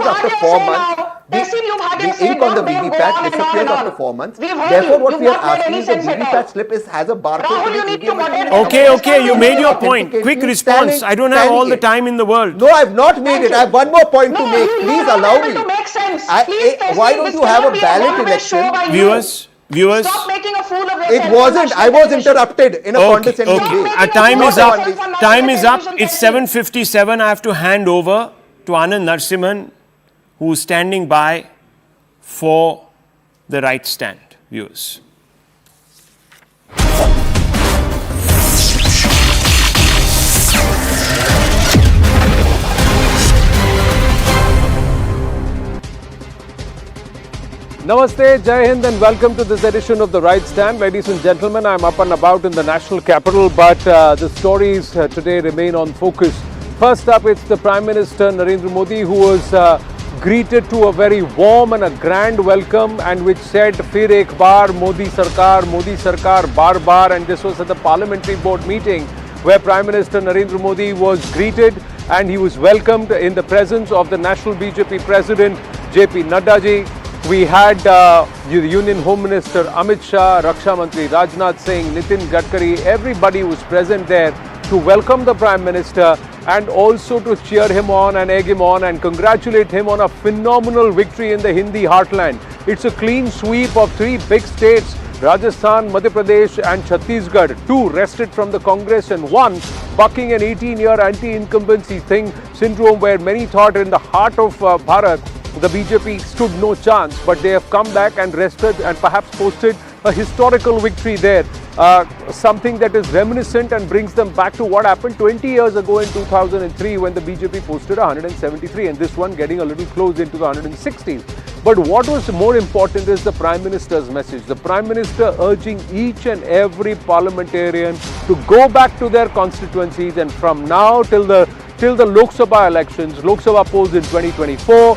disappears after 4 months. The ink on the VVPAT disappears after 4 months. Therefore, what we are asking is the VVPAT slip has a barcode to the EVM. Okay, you made your point. Quick response. I don't have all the time in the world. No, I have not made it. I have one more point to make. Please allow me. Why don't you have a ballot election? Viewers, stop making a fool of yourself. It wasn't. I was interrupted in a condescending way. Time is up. Time is up. It's 7:57. I have to hand over to Anand Narasimhan, who is standing by for the right stand. Viewers. Namaste, Jai Hind, and welcome to this edition of The Right Stand. Ladies and gentlemen, I'm up and about in the national capital, but the stories today remain on focus. First up, it's the Prime Minister Narendra Modi, who was greeted to a very warm and a grand welcome, and which said, "Fir ek baar, Modi Sarkar, bar bar," and this was at the Parliamentary Board meeting, where Prime Minister Narendra Modi was greeted and he was welcomed in the presence of the National BJP President, JP Nadda ji. We had the Union Home Minister Amit Shah, Raksha Mantri Rajnath Singh, Nitin Gadkari, everybody was present there to welcome the Prime Minister and also to cheer him on and egg him on and congratulate him on a phenomenal victory in the Hindi heartland. It's a clean sweep of 3 big states, Rajasthan, Madhya Pradesh and Chhattisgarh, 2 wrested from the Congress and 1 bucking an 18-year anti-incumbency syndrome where many thought in the heart of Bharat, the BJP stood no chance, but they have come back and wrested and perhaps posted a historical victory there. Something that is reminiscent and brings them back to what happened 20 years ago in 2003 when the BJP posted 173, and this one getting a little close into the 116. But what was more important is the Prime Minister's message. The Prime Minister urging each and every parliamentarian to go back to their constituencies, and from now till the Lok Sabha elections, Lok Sabha polls in 2024,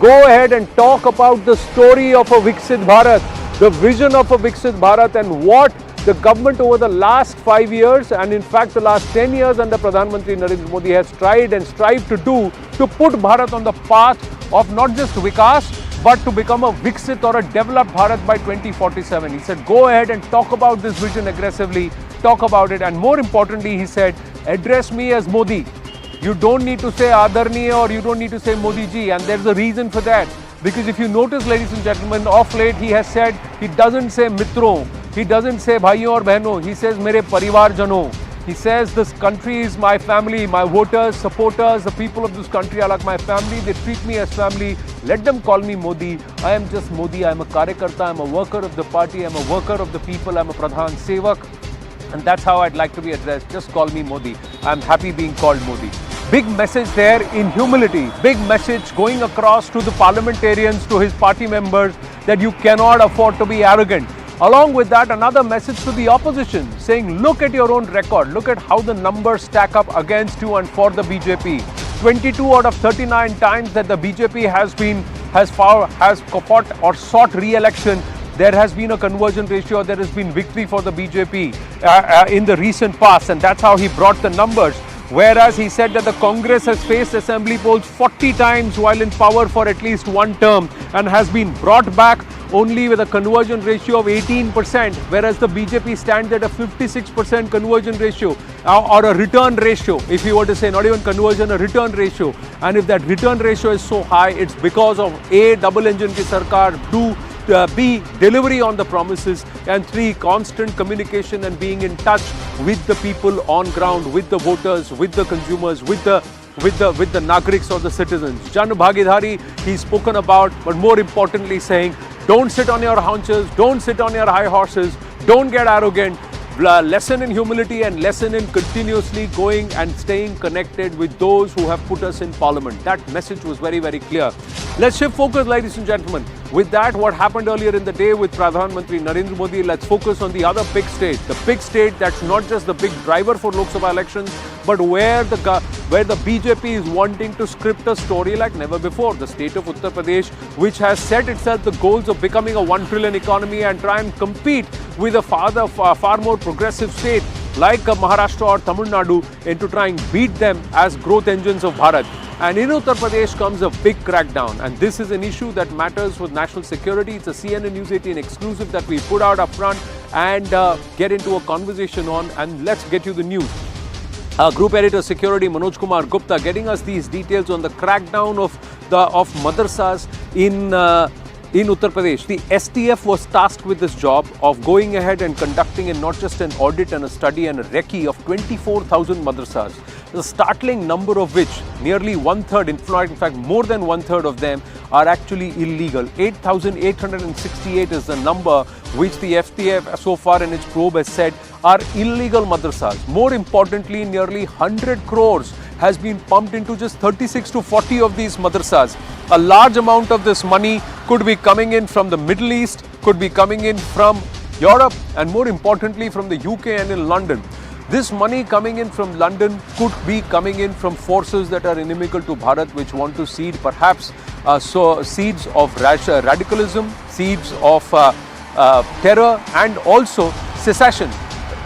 go ahead and talk about the story of a Viksit Bharat, the vision of a Viksit Bharat, and what the government over the last 5 years and in fact the last 10 years under Pradhan Mantri Narendra Modi has tried and strived to do to put Bharat on the path of not just Vikas but to become a Viksit or a developed Bharat by 2047. He said, go ahead and talk about this vision aggressively, talk about it, and more importantly, he said, address me as Modi. You don't need to say Adarniya or you don't need to say Modi ji, and there's a reason for that. Because if you notice, ladies and gentlemen, of late he has said, he doesn't say Mitron, he doesn't say Bhaiyon aur Behnon, he says Mere Parivar Jano. He says this country is my family, my voters, supporters, the people of this country are like my family, they treat me as family, let them call me Modi. I am just Modi, I am a Karyakarta, I am a worker of the party, I am a worker of the people, I am a Pradhan Sevak. And that's how I'd like to be addressed. Just call me Modi. I'm happy being called Modi. Big message there in humility. Big message going across to the parliamentarians, to his party members, that you cannot afford to be arrogant. Along with that, another message to the opposition, saying, look at your own record. Look at how the numbers stack up against you and for the BJP. 22 out of 39 times that the BJP has fought or sought re-election, there has been a conversion ratio, there has been victory for the BJP in the recent past, and that's how he brought the numbers. Whereas he said that the Congress has faced assembly polls 40 times while in power for at least one term and has been brought back only with a conversion ratio of 18%, whereas the BJP stands at a 56% conversion ratio or a return ratio, if you were to say, not even conversion, a return ratio. And if that return ratio is so high, it's because of A, double engine ki sarkar, 2, B, delivery on the promises, and 3, constant communication and being in touch with the people on ground, with the voters, with the consumers, with the Nagriks or the citizens. Jan Bhagidhari, he's spoken about, but more importantly saying, don't sit on your haunches, don't sit on your high horses, don't get arrogant, lesson in humility and lesson in continuously going and staying connected with those who have put us in parliament. That message was very, very clear. Let's shift focus, ladies and gentlemen. With that, what happened earlier in the day with Pradhan Mantri Narendra Modi, let's focus on the other big state. The big state that's not just the big driver for Lok Sabha elections, but where the BJP is wanting to script a story like never before. The state of Uttar Pradesh, which has set itself the goals of becoming a 1 trillion economy and try and compete with a far more progressive state like Maharashtra or Tamil Nadu into trying to beat them as growth engines of Bharat. And in Uttar Pradesh comes a big crackdown, and this is an issue that matters for national security. It's a CNN News 18 exclusive that we put out up front and get into a conversation on, and let's get you the news. Group Editor Security Manoj Kumar Gupta getting us these details on the crackdown of madrasas in Uttar Pradesh. The STF was tasked with this job of going ahead and conducting not just an audit and a study and a recce of 24,000 madrasas. The startling number of which, nearly one-third, in fact more than one-third of them are actually illegal. 8,868 is the number which the FTF so far in its probe has said are illegal madrasas. More importantly, nearly 100 crores has been pumped into just 36 to 40 of these madrasas. A large amount of this money could be coming in from the Middle East, could be coming in from Europe, and more importantly from the UK and in London. This money coming in from London could be coming in from forces that are inimical to Bharat, which want to seed perhaps seeds of radicalism, seeds of terror, and also secession.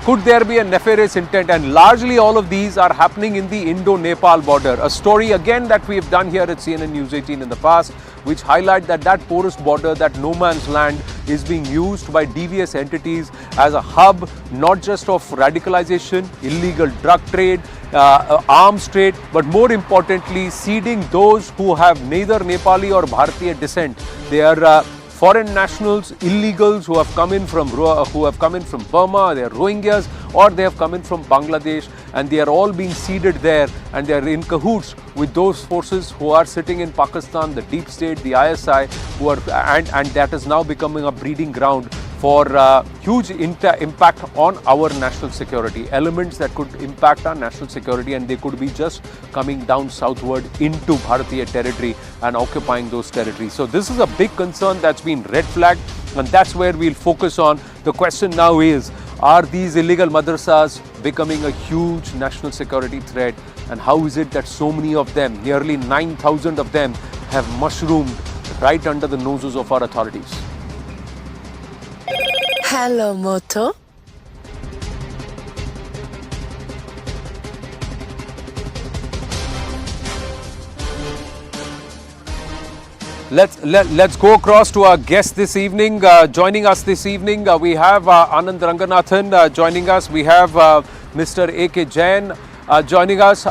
Could there be a nefarious intent? And largely all of these are happening in the Indo-Nepal border. A story again that we have done here at CNN News 18 in the past, which highlight that porous border, that no man's land, is being used by devious entities as a hub, not just of radicalization, illegal drug trade, arms trade, but more importantly, seeding those who have neither Nepali or Bharatiya descent. They are foreign nationals, illegals who have come in from Burma, they are Rohingyas, or they have come in from Bangladesh, and they are all being seeded there, and they are in cahoots with those forces who are sitting in Pakistan, the deep state, the ISI, and that is now becoming a breeding ground for huge impact on our national security. Elements that could impact our national security, and they could be just coming down southward into Bharatiya territory and occupying those territories. So this is a big concern that's been red flagged, and that's where we'll focus on. The question now is, are these illegal madrasas becoming a huge national security threat? And how is it that so many of them, nearly 9,000 of them, have mushroomed right under the noses of our authorities? Hello, Moto. Let's go across to our guest this evening. Joining us this evening, we have Anand Ranganathan joining us. We have Mr. A.K. Jain joining us.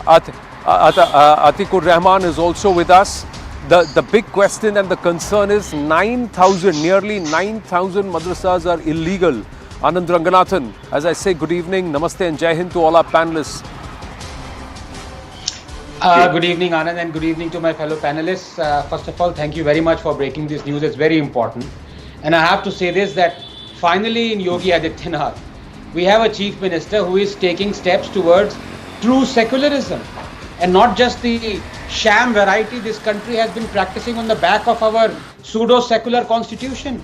Atikur Rahman is also with us. The big question and the concern is nearly 9,000 madrasas are illegal. Anand Ranganathan, as I say, good evening, namaste and Jai Hind to all our panelists. Good evening, Anand, and good evening to my fellow panelists. First of all, thank you very much for breaking this news. It's very important. And I have to say this, that finally in Yogi Adityanath, we have a chief minister who is taking steps towards true secularism, and not just the sham variety this country has been practicing on the back of our pseudo-secular constitution.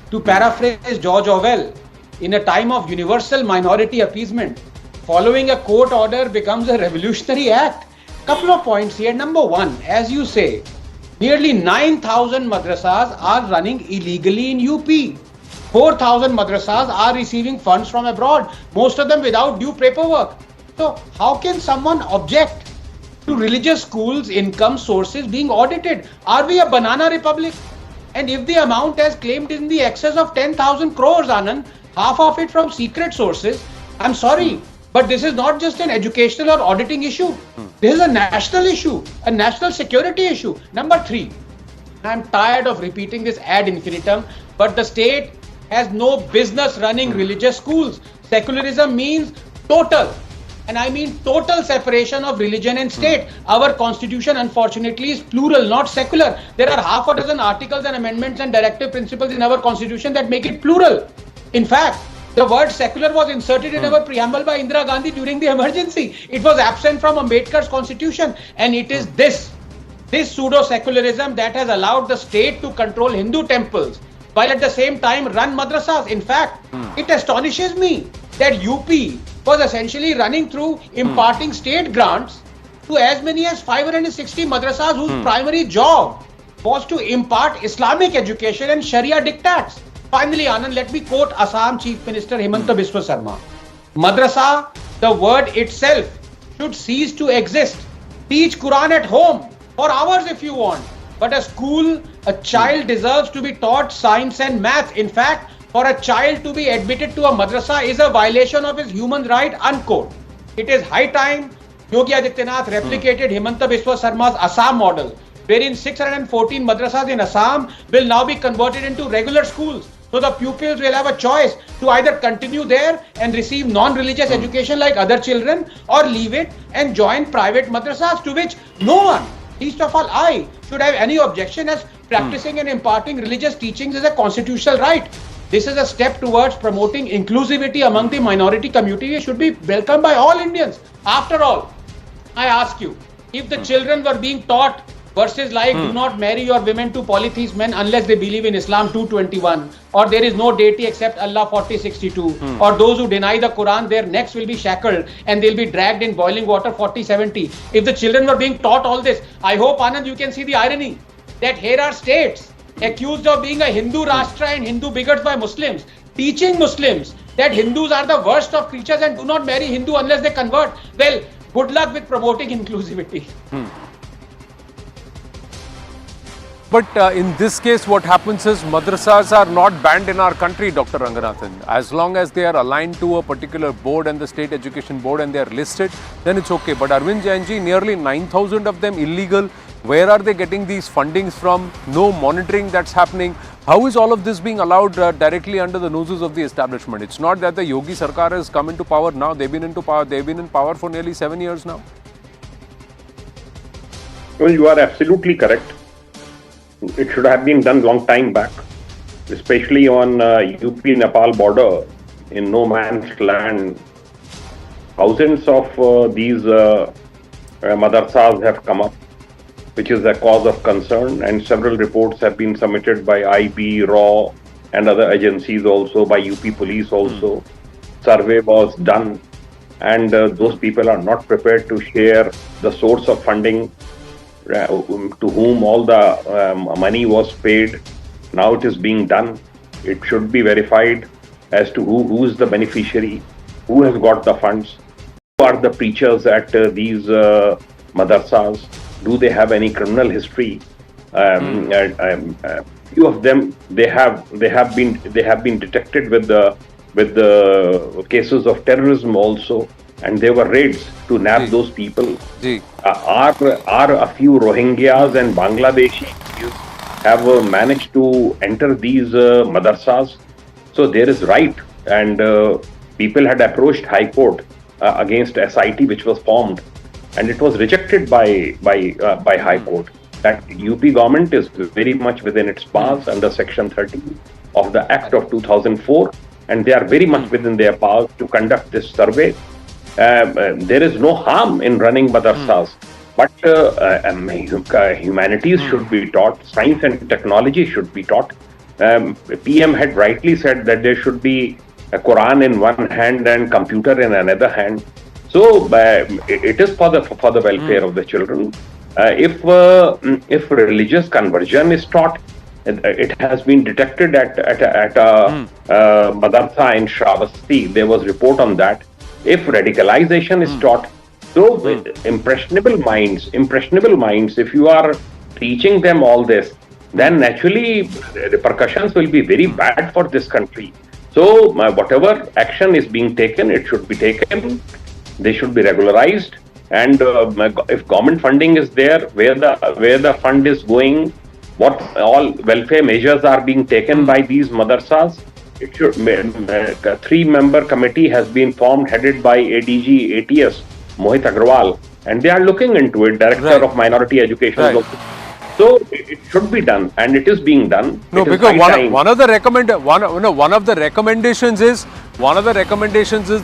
To paraphrase George Orwell, in a time of universal minority appeasement, following a court order becomes a revolutionary act. Couple of points here. Number one, as you say, nearly 9,000 madrasas are running illegally in UP. 4,000 madrasas are receiving funds from abroad, most of them without due paperwork. So how can someone object to religious schools' income sources being audited? Are we a banana republic? And if the amount as claimed is in the excess of 10,000 crores, Anand, half of it from secret sources, I'm sorry, but this is not just an educational or auditing issue. This is a national issue, a national security issue. Number three, I'm tired of repeating this ad infinitum, but the state has no business running religious schools. Secularism means total, and I mean total separation of religion and state. Our constitution, unfortunately, is plural, not secular. There are half a dozen articles and amendments and directive principles in our constitution that make it plural. In fact, the word secular was inserted in our preamble by Indira Gandhi during the emergency. It was absent from Ambedkar's constitution, and it is this pseudo-secularism that has allowed the state to control Hindu temples while at the same time run madrasas. In fact, it astonishes me that UP was essentially running through imparting state grants to as many as 560 madrasas whose primary job was to impart Islamic education and Sharia diktats. Finally, Anand, let me quote Assam Chief Minister Himanta Biswa Sarma. Madrasa, the word itself, should cease to exist. Teach Quran at home for hours if you want. But a school, a child deserves to be taught science and math. In fact, for a child to be admitted to a madrasa is a violation of his human right, unquote. It is high time Yogi Adityanath replicated Himanta Biswa Sarma's Assam model, wherein 614 madrasas in Assam will now be converted into regular schools. So the pupils will have a choice to either continue there and receive non-religious education like other children, or leave it and join private madrasas, to which no one, least of all I, should have any objection, as practicing and imparting religious teachings is a constitutional right. This is a step towards promoting inclusivity among the minority community. It should be welcomed by all Indians. After all, I ask you, if the children were being taught verses like do not marry your women to polytheist men unless they believe in Islam 221, or there is no deity except Allah 4062, or those who deny the Quran, their necks will be shackled and they'll be dragged in boiling water 4070. If the children were being taught all this, I hope, Anand, you can see the irony that here are states accused of being a Hindu Rashtra and Hindu bigots by Muslims, teaching Muslims that Hindus are the worst of creatures and do not marry Hindu unless they convert. Well, good luck with promoting inclusivity. But in this case, what happens is madrasas are not banned in our country, Dr. Ranganathan. As long as they are aligned to a particular board and the state education board and they are listed, then it's okay. But Arvind Jainji, nearly 9,000 of them illegal. Where are they getting these fundings from? No monitoring that's happening. How is all of this being allowed directly under the noses of the establishment? It's not that the Yogi Sarkar has come into power now. They've been in power for nearly 7 years now. Well, you are absolutely correct. It should have been done long time back, especially on UP-Nepal border in no man's land. Thousands of these madrasas have come up, which is a cause of concern, and several reports have been submitted by IB, RAW and other agencies, also by UP police also. Survey was done, and those people are not prepared to share the source of funding, to whom all the money was paid. Now it is being done. It should be verified as to who is the beneficiary, who has got the funds, who are the preachers at these madrasas. Do they have any criminal history? Few of them they have been detected with the cases of terrorism also, and there were raids to nab those people. Are a few Rohingyas and Bangladeshi have managed to enter these madrasas? So there is right, and people had approached High Court against SIT, which was formed, and it was rejected by High Court. That UP government is very much within its powers under Section 13 of the Act of 2004, and they are very much within their powers to conduct this survey. There is no harm in running madrasas, but humanities should be taught, science and technology should be taught. PM had rightly said that there should be a Quran in one hand and computer in another hand. So it is for the welfare of the children. If religious conversion is taught, it has been detected at a madrasa in Shravasti. There was report on that. If radicalization is taught, so impressionable minds, if you are teaching them all this, then naturally repercussions will be very bad for this country. So whatever action is being taken, it should be taken. They should be regularized, and if government funding is there, where the fund is going, what all welfare measures are being taken by these madrasas. It should, a 3-member committee has been formed, headed by ADG ATS Mohit Agrawal, and they are looking into it. Director of Minority Education. So it should be done, and it is being done. No, because one of the recommendations is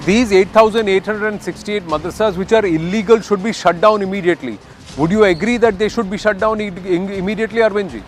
these 8,868 madrasas which are illegal should be shut down immediately. Would you agree that they should be shut down immediately, Arvindji?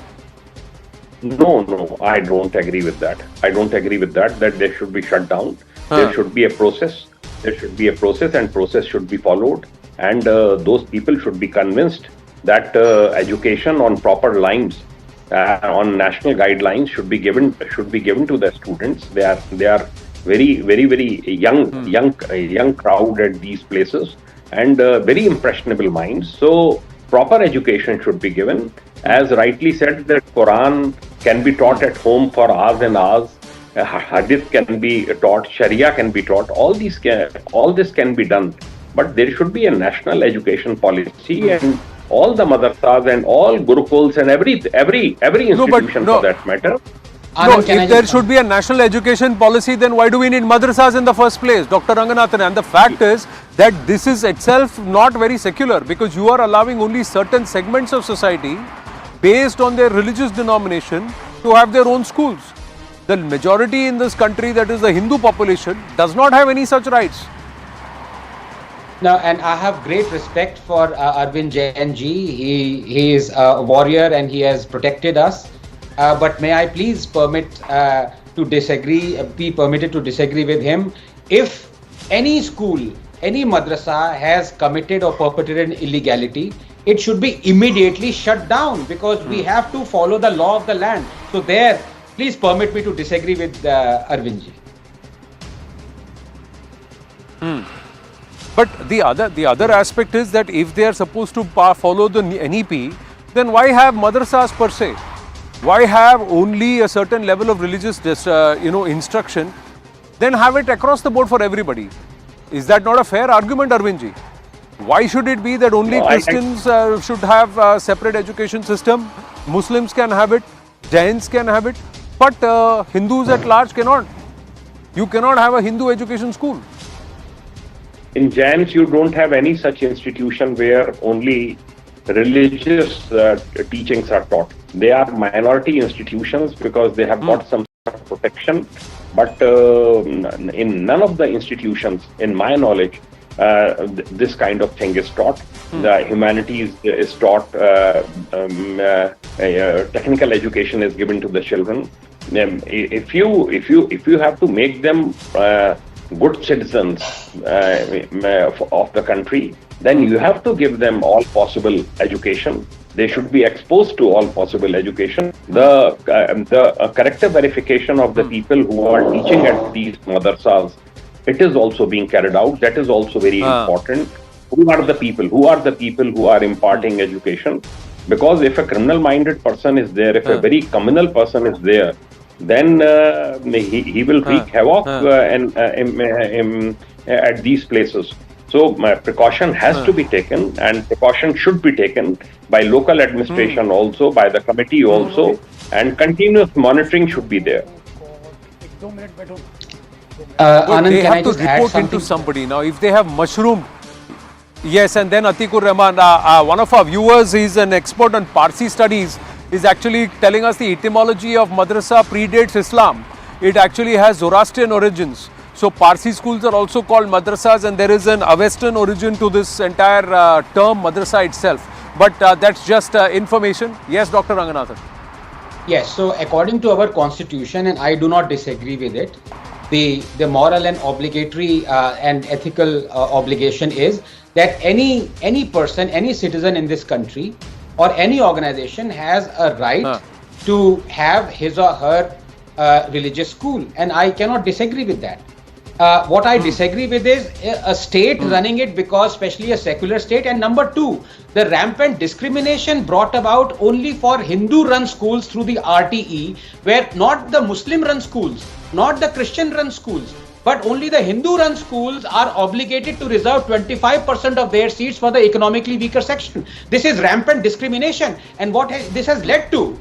No, I don't agree with that. That they should be shut down. There should be a process. And process should be followed. And those people should be convinced that education on proper lines, on national guidelines should be given to the students. They are very young crowd at these places, and very impressionable minds. So proper education should be given. As rightly said, that Quran can be taught at home for hours and hours. Hadith can be taught, Sharia can be taught. All this can be done, but there should be a national education policy, and all the madrasas and all gurukuls and every institution for that matter. No, if there should be a national education policy, then why do we need madrasas in the first place, Dr. Ranganathan? And the fact is that this is itself not very secular, because you are allowing only certain segments of society based on their religious denomination to have their own schools. The majority in this country, that is the Hindu population, does not have any such rights. Now, and I have great respect for Arvind Jain ji. He is a warrior and he has protected us. But may I please be permitted to disagree with him. If any school, any madrasa has committed or perpetrated an illegality, it should be immediately shut down, because we have to follow the law of the land. So there, please permit me to disagree with Arvind ji. But the other aspect is that if they are supposed to follow the NEP, then why have madrasas per se? Why have only a certain level of religious instruction? Then have it across the board for everybody. Is that not a fair argument, Arvind ji? Why should it be that only Christians should have a separate education system? Muslims can have it, Jains can have it, but Hindus at large cannot. You cannot have a Hindu education school. In Jains, you don't have any such institution where only religious teachings are taught. They are minority institutions because they have got some sort of protection. But in none of the institutions, in my knowledge, this kind of thing is taught. The humanities is taught. Technical education is given to the children. If you have to make them good citizens of the country, then you have to give them all possible education. They should be exposed to all possible education. The character verification of the people who are teaching at these madrasas, it is also being carried out. That is also very important. Who are the people? Who are imparting education? Because if a criminal-minded person is there, if a very communal person is there, then he will wreak havoc at these places. So precaution has to be taken, and precaution should be taken by local administration also, by the committee also, and continuous monitoring should be there. Anand, they have to report into somebody. Now, if they have mushroomed, yes, and then Atikur Rahman, one of our viewers, is an expert on Parsi studies, is actually telling us the etymology of madrasa predates Islam. It actually has Zoroastrian origins. So Parsi schools are also called madrasas, and there is an Western origin to this entire term madrasa itself. But that's just information. Yes, Dr. Ranganathan. Yes, so according to our constitution, and I do not disagree with it, the moral and obligatory and ethical obligation is that any person, any citizen in this country or any organization has a right to have his or her religious school, and I cannot disagree with that. What I disagree with is a state running it, because especially a secular state, and number two, the rampant discrimination brought about only for Hindu-run schools through the RTE, where not the Muslim-run schools, not the Christian-run schools, but only the Hindu-run schools are obligated to reserve 25% of their seats for the economically weaker section. This is rampant discrimination, and what this has led to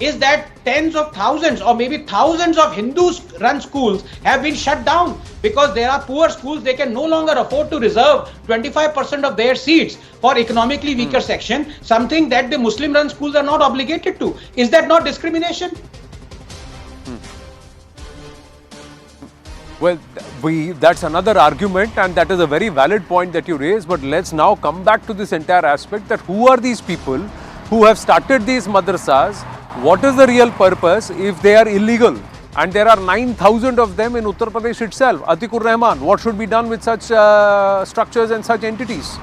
is that tens of thousands or maybe thousands of Hindu-run schools have been shut down because there are poor schools. They can no longer afford to reserve 25% of their seats for economically weaker section, something that the Muslim-run schools are not obligated to. Is that not discrimination? Well, that's another argument, and that is a very valid point that you raise. But let's now come back to this entire aspect, that who are these people who have started these madrasas? What is the real purpose if they are illegal? And there are 9,000 of them in Uttar Pradesh itself. Atikur Rahman, what should be done with such structures and such entities?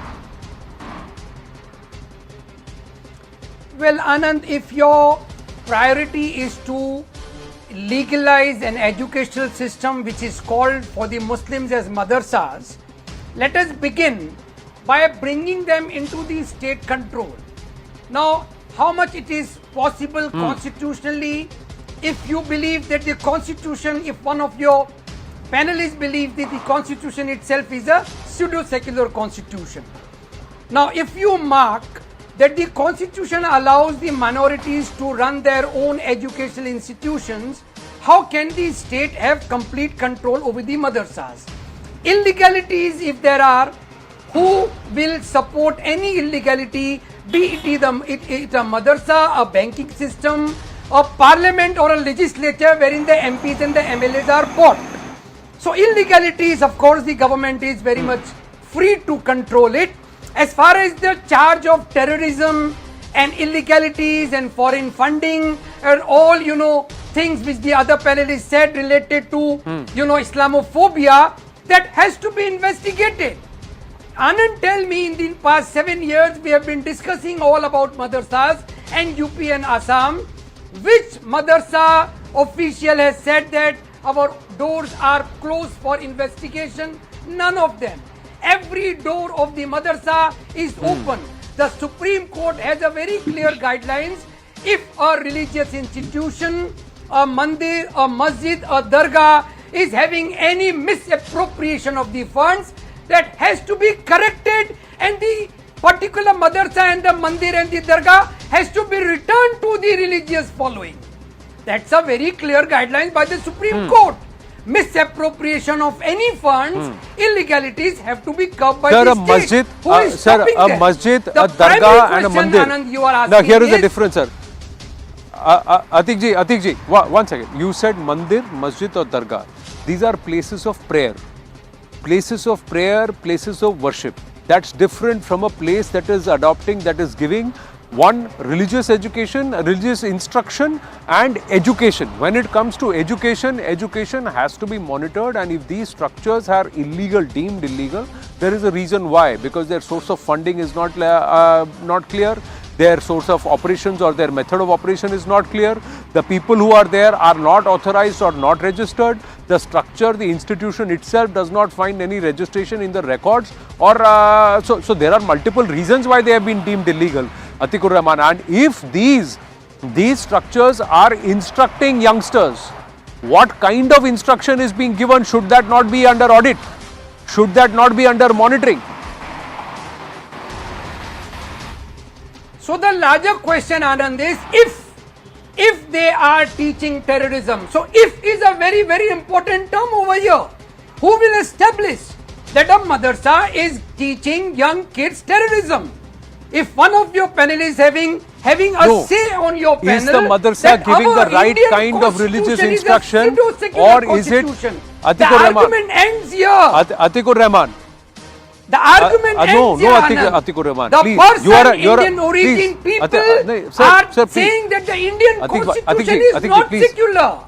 Well, Anand, if your priority is to legalize an educational system which is called for the Muslims as madrasas, let us begin by bringing them into the state control. Now, how much it is possible constitutionally, if you believe that the constitution, if one of your panelists believe that the constitution itself is a pseudo-secular constitution. Now, if you mark that the constitution allows the minorities to run their own educational institutions, how can the state have complete control over the madrasas? Illegalities, if there are, who will support any illegality, be it a madrasa, a banking system, a parliament or a legislature wherein the MPs and the MLAs are bought. So illegalities, of course, the government is very much free to control it. As far as the charge of terrorism and illegalities and foreign funding and all, things which the other panelists said related to, Islamophobia, that has to be investigated. Anand, tell me, in the past 7 years, we have been discussing all about madrasas and UP and Assam. Which madrasa official has said that our doors are closed for investigation? None of them. Every door of the madrasa is open. The Supreme Court has a very clear guidelines. If a religious institution, a mandir, a masjid, a dargah is having any misappropriation of the funds, that has to be corrected, and the particular madrasa and the mandir and the dargah has to be returned to the religious following. That's a very clear guideline by the Supreme Court. Misappropriation of any funds, illegalities have to be curbed by the state. Masjid, Who is stopping a them? masjid, The a dargah and a question, mandir. Anand, you are asking Now here is the difference, sir. Atik ji, one second. You said mandir, masjid or dargah. These are places of prayer. Places of prayer, places of worship. That's different from a place that is adopting, that is giving one, religious education, religious instruction and education. When it comes to education, education has to be monitored, and if these structures are illegal, deemed illegal, there is a reason why, because their source of funding is not clear, their source of operations or their method of operation is not clear, the people who are there are not authorized or not registered, the structure, the institution itself does not find any registration in the records, or so there are multiple reasons why they have been deemed illegal, Atikur Rahman. And if these structures are instructing youngsters, what kind of instruction is being given? Should that not be under audit? Should that not be under monitoring? So the larger question, Anand, is if they are teaching terrorism, so if is a very, very important term over here. Who will establish that a madrasa is teaching young kids terrorism? If one of your panelists having a say on your panel, is the madrasa giving the right kind of religious instruction, or is it? The argument ends here. Atikur Rahman. The argument ends here, Anand. Atikur Rahman, the please. person Indian origin people are saying that the Indian constitution is not secular.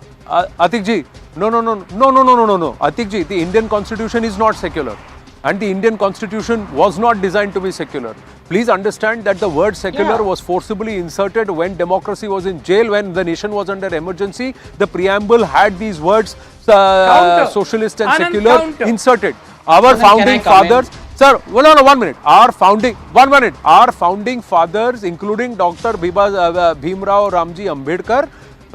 Atik ji, no. Atik ji, the Indian constitution is not secular. And the Indian constitution was not designed to be secular. Please understand that the word secular was forcibly inserted when democracy was in jail, when the nation was under emergency. The preamble had these words, socialist and secular, inserted. Our founding fathers, sir, no, 1 minute. Our founding fathers, including Dr. Bhimrao Ramji Ambedkar,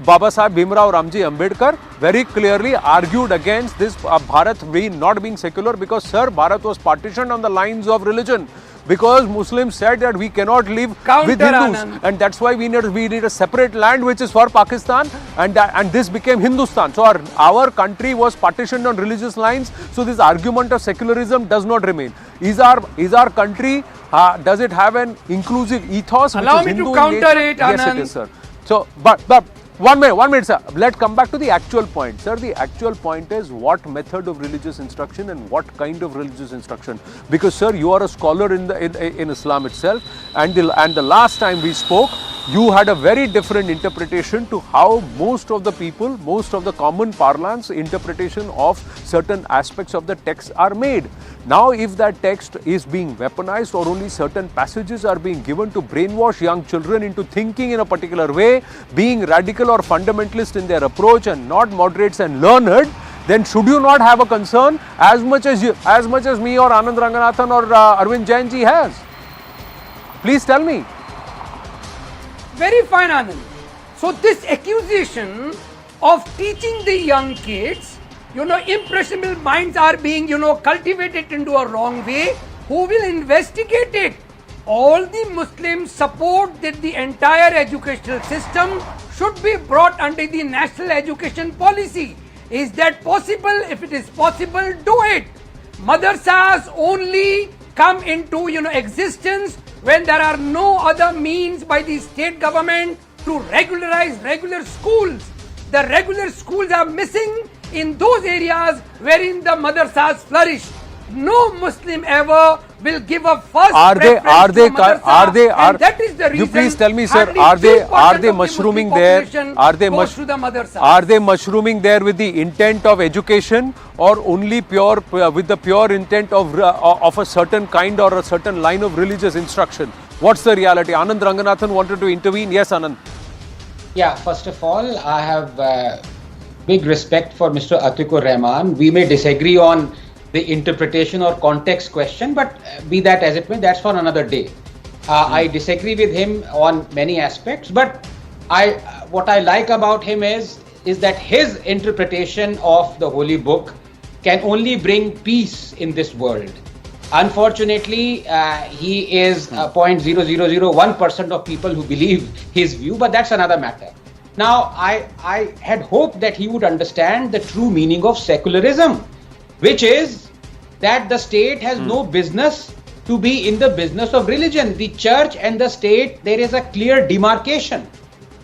Baba Sahib Bhimrao Ramji Ambedkar, very clearly argued against this Bharat not being secular, because, sir, Bharat was partitioned on the lines of religion. Because Muslims said that we cannot live with Hindus, and that's why we need a separate land which is for Pakistan, and this became Hindustan. So our country was partitioned on religious lines. So this argument of secularism does not remain. Is our country, does it have an inclusive ethos? Allow me to counter it, Anand. Yes, it is, sir. So, but 1 minute, sir. Let's come back to the actual point. Sir, the actual point is what method of religious instruction and what kind of religious instruction. Because, sir, you are a scholar in Islam itself, and the last time we spoke, you had a very different interpretation to how most of the people, most of the common parlance interpretation of certain aspects of the text are made. Now, if that text is being weaponized or only certain passages are being given to brainwash young children into thinking in a particular way, being radical or fundamentalist in their approach and not moderates and learned, then should you not have a concern as much as me or Anand Ranganathan or Arvind Jain ji has? Please tell me. Very fine, Anand. So this accusation of teaching the young kids, impressionable minds are being, cultivated into a wrong way. Who will investigate it? All the Muslims support that the entire educational system should be brought under the national education policy. Is that possible? If it is possible, do it. Madrasas only come into existence when there are no other means by the state government to regularize regular schools. The regular schools are missing in those areas wherein the madrasas flourish. No Muslim ever will give a first preference to madrasa, and that is the reason. You please tell me, sir, are they mushrooming there? Are they mushrooming there with the intent of education, or only pure with the pure intent of a certain kind or a certain line of religious instruction? What's the reality? Anand Ranganathan wanted to intervene. Yes, Anand. Yeah, first of all, I have big respect for Mr. Atikur Rahman. We may disagree on the interpretation or context question, but be that as it may, that's for another day. I disagree with him on many aspects, but what I like about him is that his interpretation of the holy book can only bring peace in this world. Unfortunately, he is 0.0001% of people who believe his view, but that's another matter. Now, I had hoped that he would understand the true meaning of secularism, which is that the state has no business to be in the business of religion. The church and the state, there is a clear demarcation.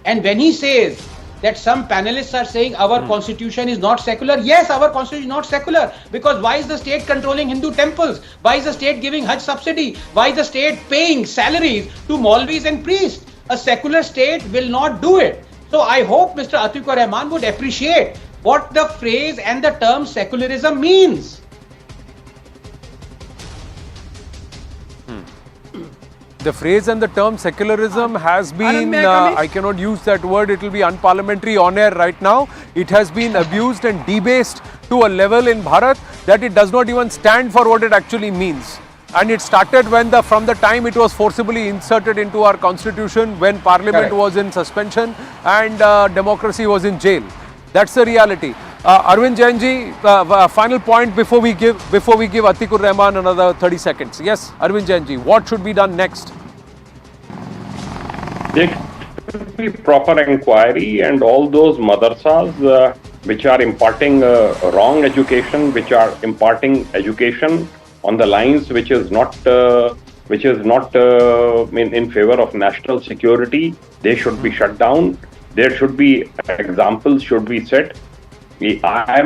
And when he says that some panelists are saying our constitution is not secular, yes, our constitution is not secular, because why is the state controlling Hindu temples? Why is the state giving Hajj subsidy? Why is the state paying salaries to Maulvis and priests? A secular state will not do it. So I hope Mr. Atikur Rahman would appreciate what the phrase and the term secularism means. The phrase and the term secularism has been, I cannot use that word, it will be unparliamentary on air right now. It has been abused and debased to a level in Bharat that it does not even stand for what it actually means. And it started from the time it was forcibly inserted into our constitution, when parliament was in suspension and democracy was in jail. That's the reality. Arvind Jain ji, final point before we give Atikur Rahman another 30 seconds. Yes, Arvind Jain ji, what should be done next? There should be proper inquiry, and all those madrasas which are imparting wrong education, which are imparting education on the lines which is not in favor of national security, they should be shut down. There should be examples should be set. I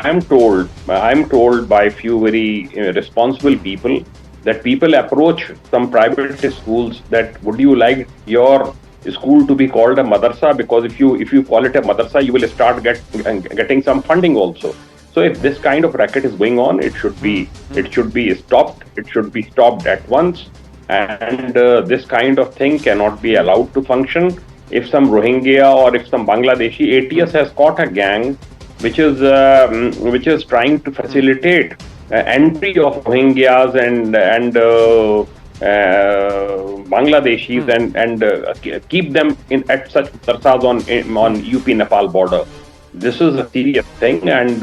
am told by few very responsible people that people approach some private schools that would you like your school to be called a madrasa, because if you call it a madrasa, you will start getting some funding also. So if this kind of racket is going on, it should be stopped. It should be stopped at once, and this kind of thing cannot be allowed to function. If some Rohingya or if some Bangladeshi, ATS has caught a gang which is trying to facilitate entry of Rohingyas and Bangladeshis and keep them at such madrasas on UP-Nepal border. This is a serious thing, and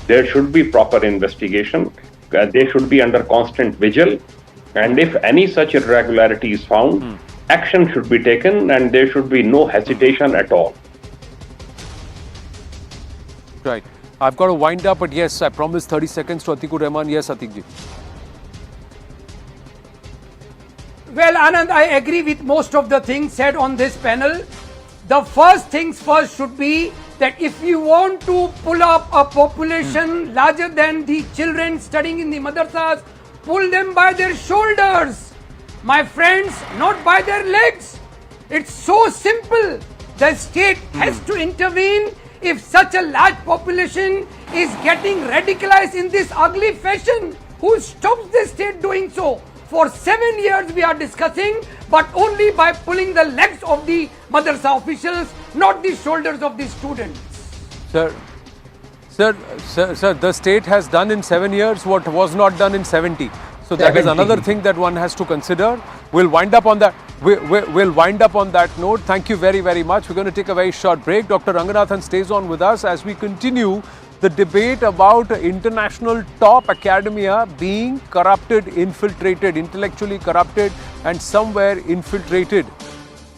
there should be proper investigation. They should be under constant vigil, and if any such irregularity is found, action should be taken, and there should be no hesitation at all. Right. I've got to wind up, but yes, I promised 30 seconds to Atikur Rahman. Yes, Atikji. Well, Anand, I agree with most of the things said on this panel. The first things first should be that if you want to pull up a population larger than the children studying in the madrasas, pull them by their shoulders. My friends, not by their legs. It's so simple. The state has to intervene if such a large population is getting radicalized in this ugly fashion. Who stops the state doing so? For 7 years we are discussing, but only by pulling the legs of the madrasa officials, not the shoulders of the students. Sir, the state has done in 7 years what was not done in 70. So that is another thing that one has to consider. We'll wind up on that. We'll wind up on that note. Thank you very, very much. We're going to take a very short break. Dr. Ranganathan stays on with us as we continue the debate about international top academia being corrupted, infiltrated, intellectually corrupted and somewhere infiltrated.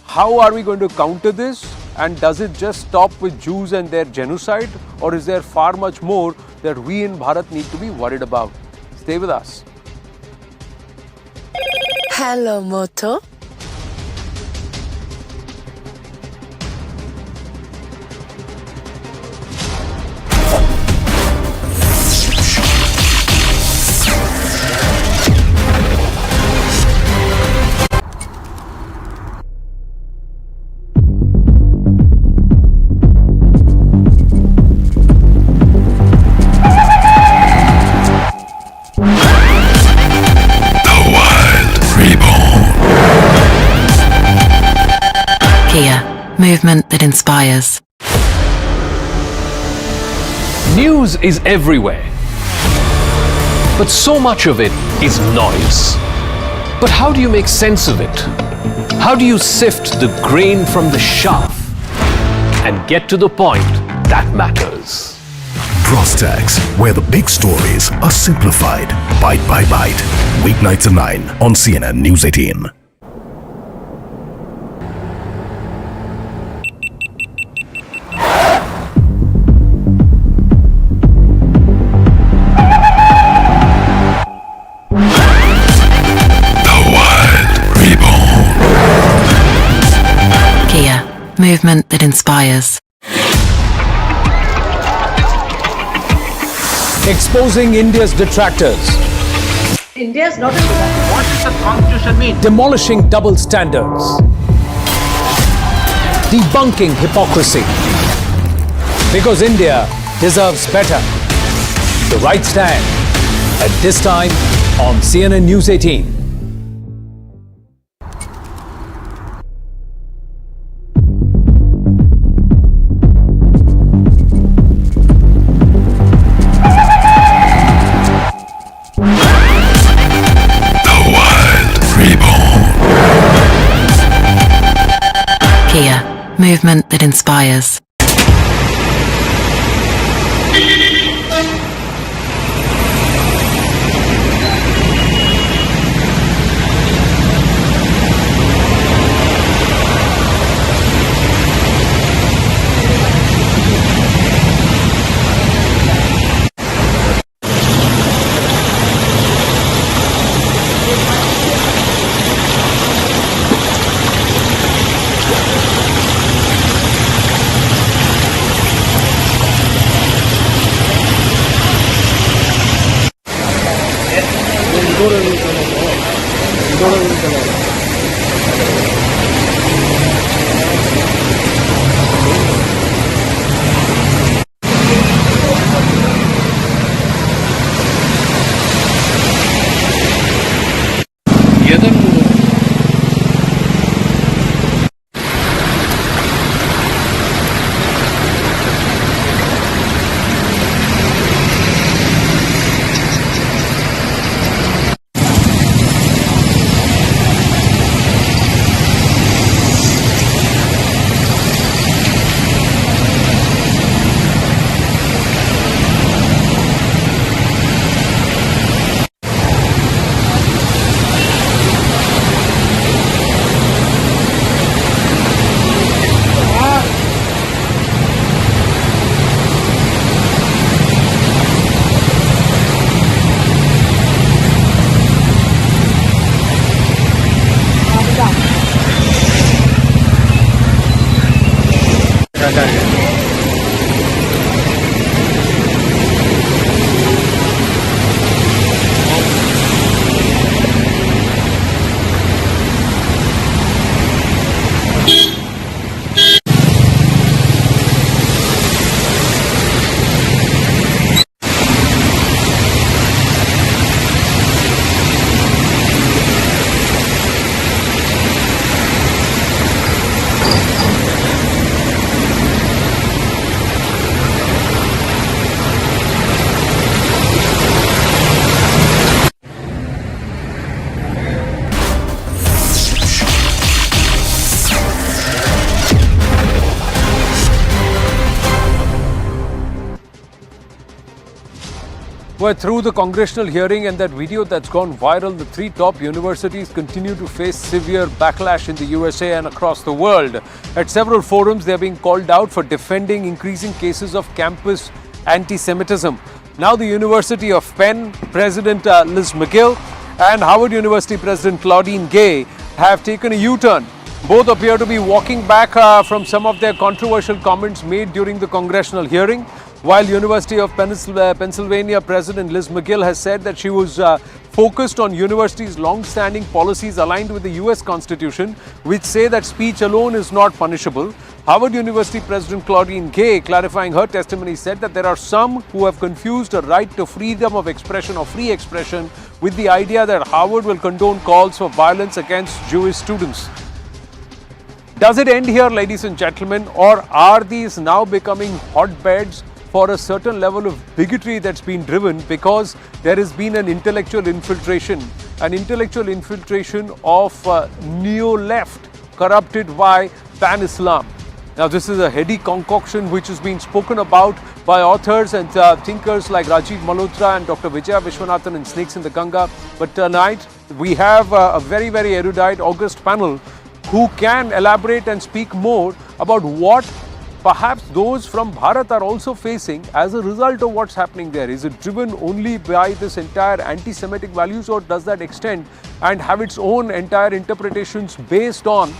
How are we going to counter this? And does it just stop with Jews and their genocide? Or is there far much more that we in Bharat need to be worried about? Stay with us. Hello, Moto. Movement that inspires. News is everywhere, but so much of it is noise. But how do you make sense of it? How do you sift the grain from the chaff and get to the point that matters? Prostax, where the big stories are simplified, bite by bite. Weeknights at 9 on CNN News 18. Movement that inspires. Exposing India's detractors. India is not a democracy. What does the constitution mean? Demolishing double standards. Debunking hypocrisy. Because India deserves better. The Right Stand. At this time on CNN News 18. Movement that inspires. We're through the congressional hearing and that video that's gone viral. The three top universities continue to face severe backlash in the USA and across the world. At several forums, they're being called out for defending increasing cases of campus anti-Semitism. Now the University of Penn President Liz McGill and Harvard University President Claudine Gay have taken a U-turn. Both appear to be walking back from some of their controversial comments made during the congressional hearing. While University of Pennsylvania President Liz McGill has said that she was focused on university's long-standing policies aligned with the US Constitution, which say that speech alone is not punishable. Harvard University President Claudine Gay, clarifying her testimony, said that there are some who have confused a right to freedom of expression or free expression with the idea that Harvard will condone calls for violence against Jewish students. Does it end here, ladies and gentlemen, or are these now becoming hotbeds for a certain level of bigotry that's been driven because there has been an intellectual infiltration of neo-left corrupted by pan-Islam? Now, this is a heady concoction which has been spoken about by authors and thinkers like Rajiv Malhotra and Dr. Vijaya Vishwanathan in Snakes in the Ganga. But tonight, we have a very, very erudite, august panel who can elaborate and speak more about what perhaps those from Bharat are also facing as a result of what's happening there. Is it driven only by this entire anti-Semitic values, or does that extend and have its own entire interpretations based on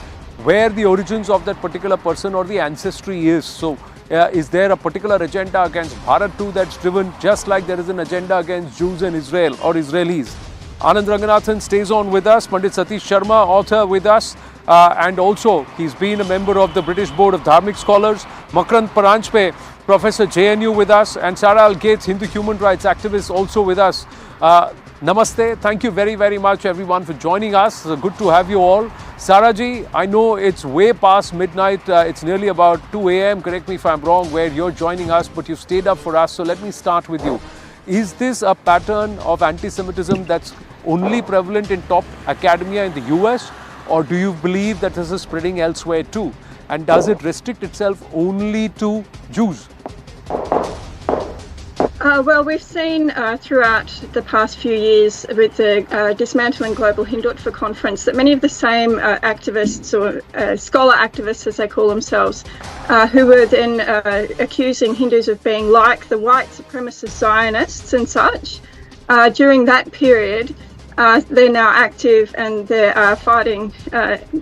where the origins of that particular person or the ancestry is? So is there a particular agenda against Bharat too that's driven, just like there is an agenda against Jews in Israel or Israelis? Anand Ranganathan stays on with us, Pandit Satish Sharma, author, with us. And also, he's been a member of the British Board of Dharmic Scholars. Makrand Paranjpe, Professor JNU, with us. And Sarah Al Gates, Hindu human rights activist, also with us. Namaste. Thank you very, very much, everyone, for joining us. Good to have you all. Sarah ji, I know it's way past midnight. It's nearly about 2 a.m. Correct me if I'm wrong, where you're joining us, but you stayed up for us. So let me start with you. Is this a pattern of anti-Semitism that's only prevalent in top academia in the US? Or do you believe that this is spreading elsewhere too? And does it restrict itself only to Jews? Well, we've seen throughout the past few years with the Dismantling Global Hindutva conference that many of the same activists or scholar activists, as they call themselves, who were then accusing Hindus of being like the white supremacist Zionists and such, during that period, they're now active and they're fighting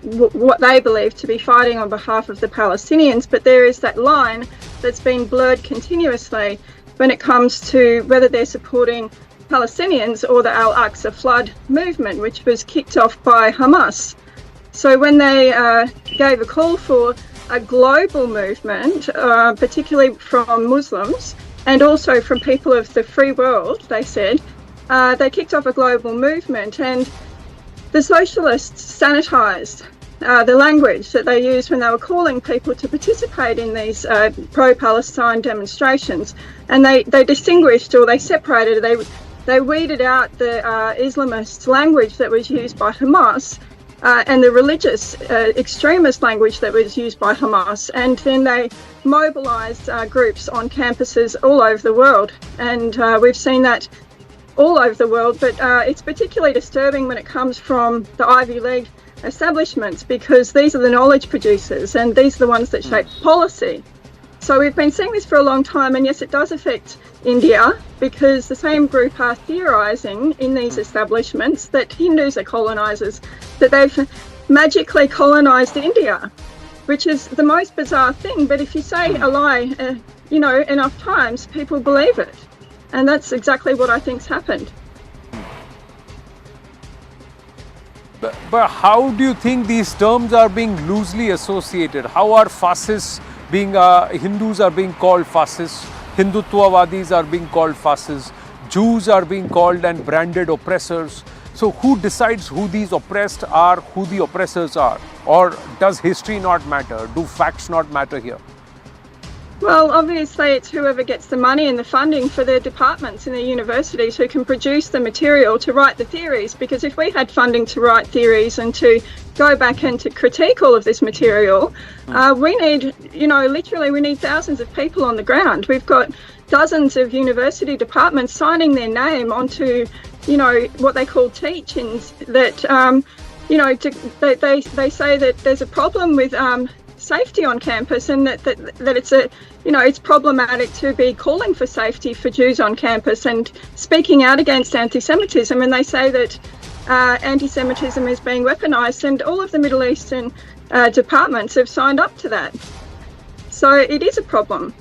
what they believe to be fighting on behalf of the Palestinians. But there is that line that's been blurred continuously when it comes to whether they're supporting Palestinians or the Al-Aqsa flood movement, which was kicked off by Hamas. So when they gave a call for a global movement, particularly from Muslims and also from people of the free world, they said, they kicked off a global movement, and the socialists sanitized the language that they used when they were calling people to participate in these pro-Palestine demonstrations. And they distinguished, or they separated, they weeded out the Islamist language that was used by Hamas and the religious extremist language that was used by Hamas. And then they mobilized groups on campuses all over the world. And we've seen that all over the world, but it's particularly disturbing when it comes from the Ivy League establishments, because these are the knowledge producers and these are the ones that shape policy. So we've been seeing this for a long time, and yes, it does affect India, because the same group are theorising in these establishments that Hindus are colonisers, that they've magically colonised India, which is the most bizarre thing. But if you say a lie, enough times, people believe it. And that's exactly what I think's happened. But how do you think these terms are being loosely associated? How are fascists being, Hindus are being called fascists, Hindutvavadis are being called fascists, Jews are being called and branded oppressors? So who decides who these oppressed are, who the oppressors are? Or does history not matter? Do facts not matter here? Well, obviously it's whoever gets the money and the funding for their departments in their universities who can produce the material to write the theories, because if we had funding to write theories and to go back and to critique all of this material, we need, literally we need thousands of people on the ground. We've got dozens of university departments signing their name onto, what they call teach-ins that, they say that there's a problem with safety on campus, and that it's problematic to be calling for safety for Jews on campus and speaking out against anti-Semitism, and they say that anti-Semitism is being weaponized, and all of the Middle Eastern departments have signed up to that. So it is a problem.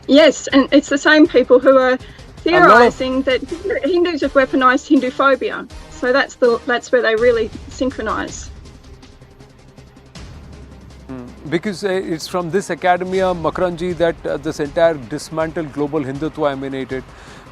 Yes, and it's the same people who are theorizing that Hindus have weaponized Hinduphobia. So that's where they really synchronize. Because it's from this academia, Makaranji, that this entire dismantled global Hindutva emanated.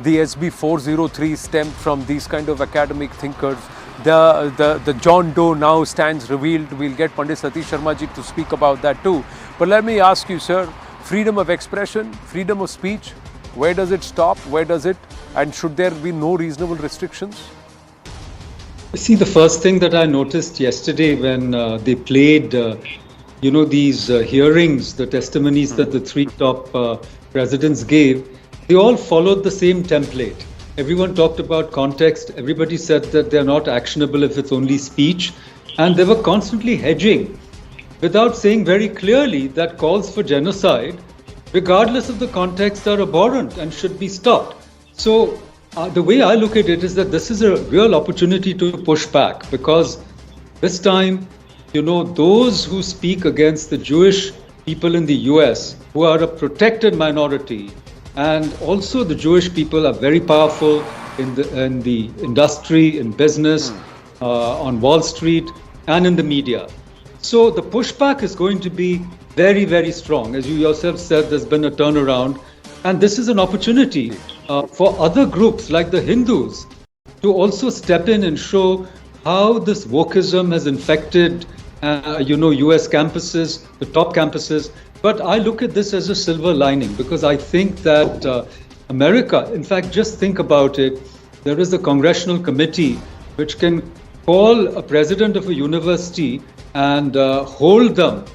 The SB 403 stemmed from these kind of academic thinkers. The John Doe now stands revealed. We'll get Pandit Satish Sharma ji to speak about that too. But let me ask you, sir, freedom of expression, freedom of speech, where does it stop? Where does it? And should there be no reasonable restrictions? See, the first thing that I noticed yesterday when they played these hearings, the testimonies that the three top presidents gave, they all followed the same template. Everyone talked about context. Everybody said that they're not actionable if it's only speech. And they were constantly hedging without saying very clearly that calls for genocide, regardless of the context, are abhorrent and should be stopped. So the way I look at it is that this is a real opportunity to push back, because this time, those who speak against the Jewish people in the US, who are a protected minority, and also the Jewish people are very powerful in the industry, in business, on Wall Street, and in the media. So the pushback is going to be very, very strong. As you yourself said, there's been a turnaround, and this is an opportunity for other groups like the Hindus to also step in and show how this wokeism has infected US campuses, the top campuses. But I look at this as a silver lining, because I think that America, in fact, just think about it, there is a congressional committee which can call a president of a university and hold them,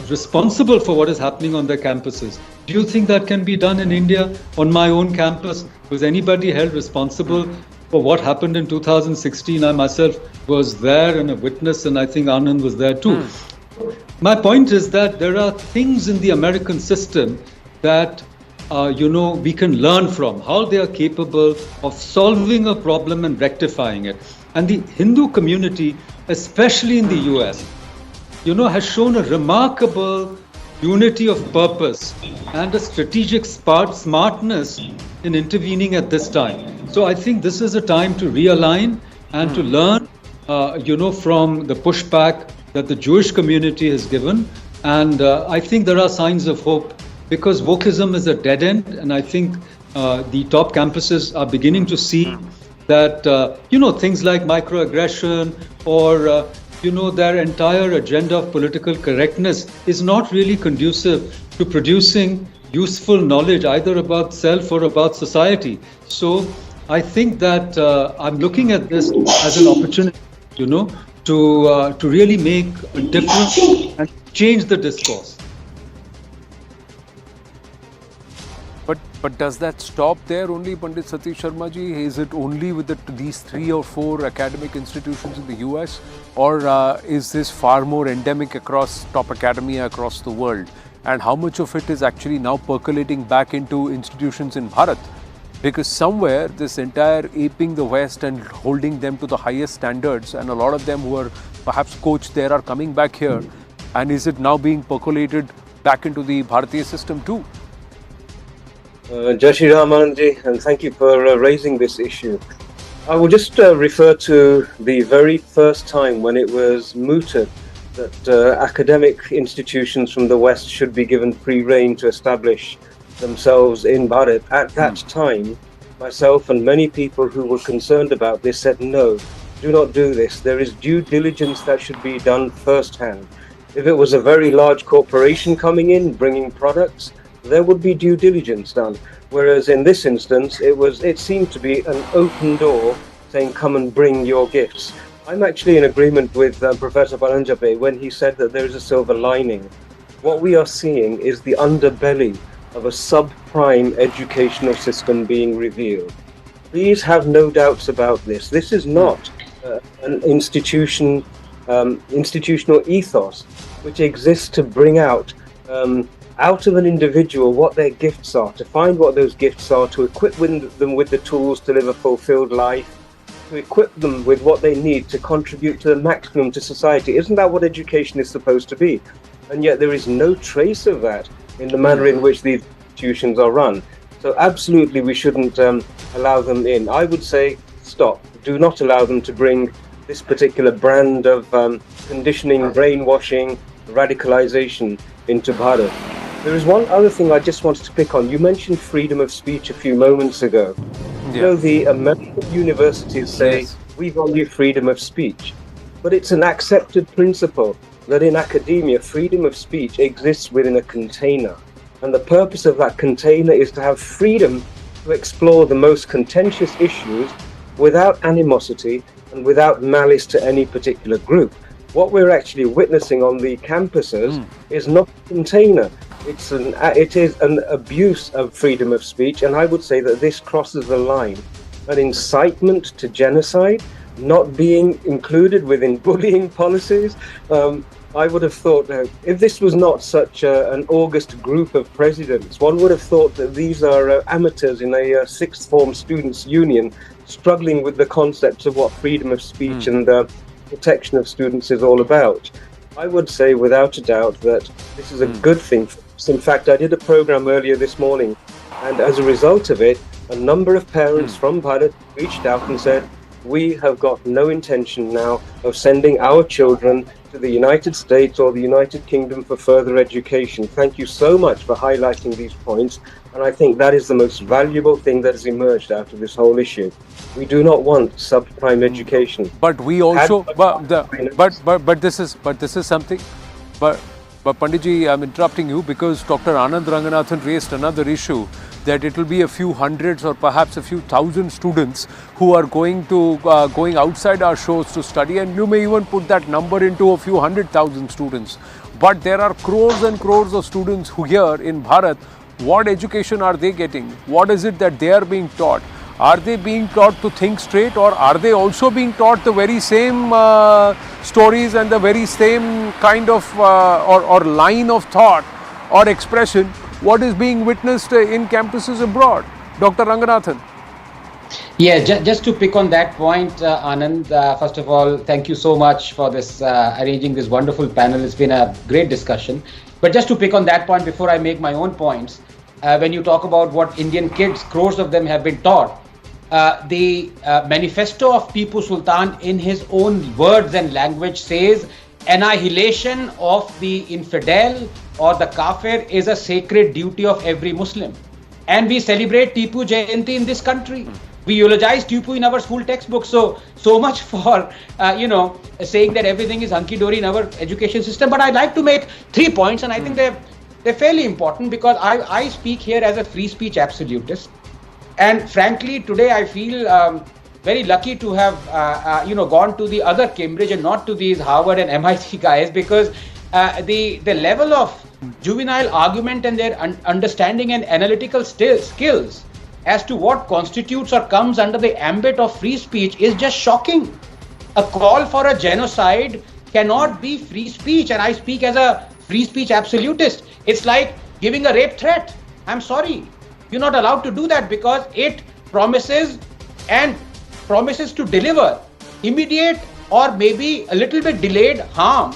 responsible for what is happening on their campuses. Do you think that can be done in India? On my own campus, was anybody held responsible for what happened in 2016? I myself was there and a witness, and I think Anand was there too. My point is that there are things in the American system that we can learn from, how they are capable of solving a problem and rectifying it. And the Hindu community, especially in the US, has shown a remarkable unity of purpose and a strategic smartness in intervening at this time. So I think this is a time to realign and to learn, from the pushback that the Jewish community has given. And I think there are signs of hope, because wokeism is a dead end. And I think the top campuses are beginning to see that, things like microaggression or, their entire agenda of political correctness is not really conducive to producing useful knowledge either about self or about society. So I think that I'm looking at this as an opportunity, to really make a difference and change the discourse. But does that stop there only, Pandit Satish Sharma ji? Is it only with these 3 or 4 academic institutions in the US? Or is this far more endemic across top academia across the world? And how much of it is actually now percolating back into institutions in Bharat? Because somewhere this entire aping the West and holding them to the highest standards, and a lot of them who are perhaps coached there are coming back here. And is it now being percolated back into the Bharatiya system too? Jai Shri Ram, Anandji, and thank you for raising this issue. I will just refer to the very first time when it was mooted that academic institutions from the West should be given free rein to establish themselves in Bharat. At that time, myself and many people who were concerned about this said, no, do not do this. There is due diligence that should be done firsthand. If it was a very large corporation coming in, bringing products, there would be due diligence done. Whereas in this instance, it seemed to be an open door saying, come and bring your gifts. I'm actually in agreement with Professor Palanjape when he said that there is a silver lining. What we are seeing is the underbelly of a subprime educational system being revealed. Please have no doubts about this. This is not an institutional ethos which exists to bring out of an individual what their gifts are, to find what those gifts are, to equip them with the tools to live a fulfilled life, to equip them with what they need to contribute to the maximum to society. Isn't that what education is supposed to be? And yet there is no trace of that in the manner in which these institutions are run. So absolutely we shouldn't allow them in. I would say stop. Do not allow them to bring this particular brand of conditioning, brainwashing, radicalization into Bharat. There is one other thing I just wanted to pick on. You mentioned freedom of speech a few moments ago. You know, the American universities say we value freedom of speech, but it's an accepted principle that in academia, freedom of speech exists within a container. And the purpose of that container is to have freedom to explore the most contentious issues without animosity and without malice to any particular group. What we're actually witnessing on the campuses is not a container. It is an abuse of freedom of speech, and I would say that this crosses the line. An incitement to genocide, not being included within bullying policies. I would have thought that if this was not such an august group of presidents, one would have thought that these are amateurs in a sixth form students' union struggling with the concepts of what freedom of speech and protection of students is all about. I would say without a doubt that this is a good thing. In fact, I did a program earlier this morning, and as a result of it, a number of parents from Bharat reached out and said, we have got no intention now of sending our children to the United States or the United Kingdom for further education. Thank you so much for highlighting these points. And I think that is the most valuable thing that has emerged out of this whole issue. We do not want subprime education. But we also, but this is something. But Panditji, I'm interrupting you because Dr. Anand Ranganathan raised another issue, that it will be a few hundreds or perhaps a few thousand students who are going outside our shores to study, and you may even put that number into a few 100,000 students. But there are crores and crores of students who here in Bharat. What education are they getting? What is it that they are being taught? Are they being taught to think straight, or are they also being taught the very same stories and the very same kind of or line of thought or expression what is being witnessed in campuses abroad? Dr. Ranganathan. Yeah, just to pick on that point, Anand, first of all, thank you so much for this arranging this wonderful panel. It's been a great discussion. But just to pick on that point before I make my own points, when you talk about what Indian kids, crores of them have been taught, the manifesto of Tipu Sultan in his own words and language says annihilation of the infidel or the kafir is a sacred duty of every Muslim. And we celebrate Tipu Jayanti in this country. We eulogize Tipu in our school textbooks. So much for, saying that everything is hunky-dory in our education system. But I'd like to make 3 points, and I think they're fairly important, because I speak here as a free speech absolutist. And frankly, today I feel very lucky to have, gone to the other Cambridge and not to these Harvard and MIT guys, because the level of juvenile argument and their understanding and analytical skills as to what constitutes or comes under the ambit of free speech is just shocking. A call for a genocide cannot be free speech, and I speak as a free speech absolutist. It's like giving a rape threat. I'm sorry. You're not allowed to do that, because it promises to deliver immediate or maybe a little bit delayed harm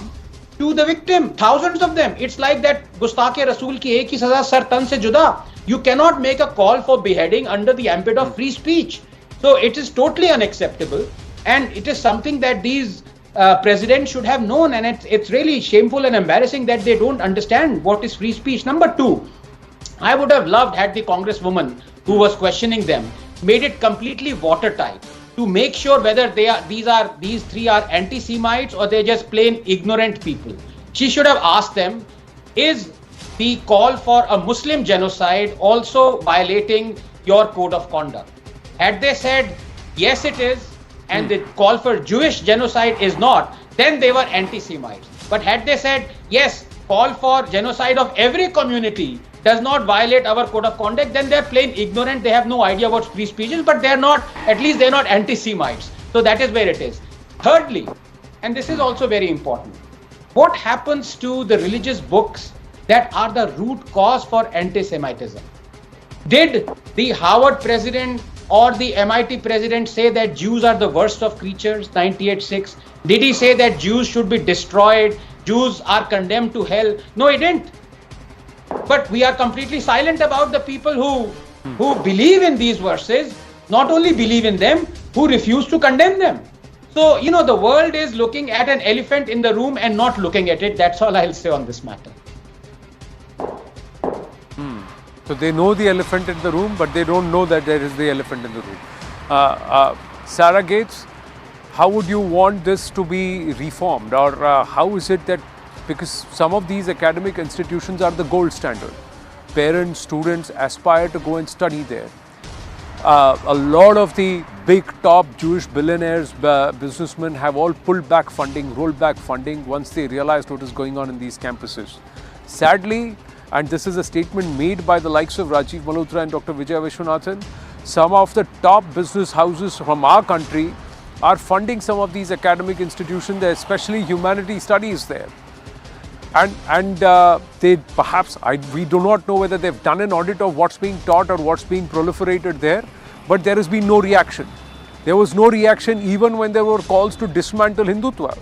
to the victim. Thousands of them. It's like that Gustakhe Rasool ki ek hi saza sar tan se juda. You cannot make a call for beheading under the ambit of free speech. So it is totally unacceptable, and it is something that these presidents should have known, and it's really shameful and embarrassing that they don't understand what is free speech. Number 2, I would have loved had the congresswoman who was questioning them made it completely watertight to make sure whether these 3 are anti-Semites or they're just plain ignorant people. she should have asked them, is the call for a Muslim genocide also violating your code of conduct? Had they said, yes, it is, and the call for Jewish genocide is not, then they were anti-Semites. But had they said, yes, call for genocide of every community does not violate our code of conduct, then they're plain ignorant. They have no idea what free speech is, but they're not, at least they're not anti-Semites. So that is where it is. Thirdly, and this is also very important, what happens to the religious books that are the root cause for anti-Semitism? Did the Harvard president or the MIT president say that Jews are the worst of creatures, 98-6? Did he say that Jews should be destroyed, Jews are condemned to hell? No, he didn't. But we are completely silent about the people who believe in these verses, not only believe in them, who refuse to condemn them. So, you know, the world is looking at an elephant in the room and not looking at it. That's all I'll say on this matter. So they know the elephant in the room, but they don't know that there is the elephant in the room. Sarah Gates, how would you want this to be reformed, or how is it that, because some of these academic institutions are the gold standard, parents, students aspire to go and study there. A lot of the big top Jewish billionaires, businessmen have all pulled back funding, rolled back funding once they realized what is going on in these campuses. Sadly, and this is a statement made by the likes of Rajiv Malhotra and Dr. Vijay Vishwanathan, some of the top business houses from our country are funding some of these academic institutions, especially humanities studies there. And they perhaps, we do not know whether they've done an audit of what's being taught or what's being proliferated there, but there has been no reaction. There was no reaction even when there were calls to dismantle Hindutva.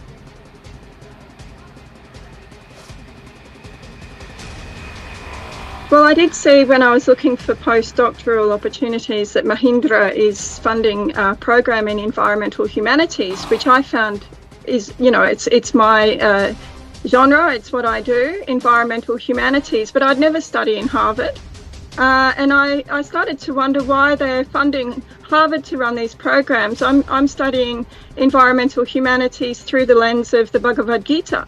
Well, I did see when I was looking for postdoctoral opportunities that Mahindra is funding a program in environmental humanities, which I found is, you know, it's my genre, it's what I do, environmental humanities, but I'd never study in Harvard. And I started to wonder why they're funding Harvard to run these programs. I'm studying environmental humanities through the lens of the Bhagavad Gita.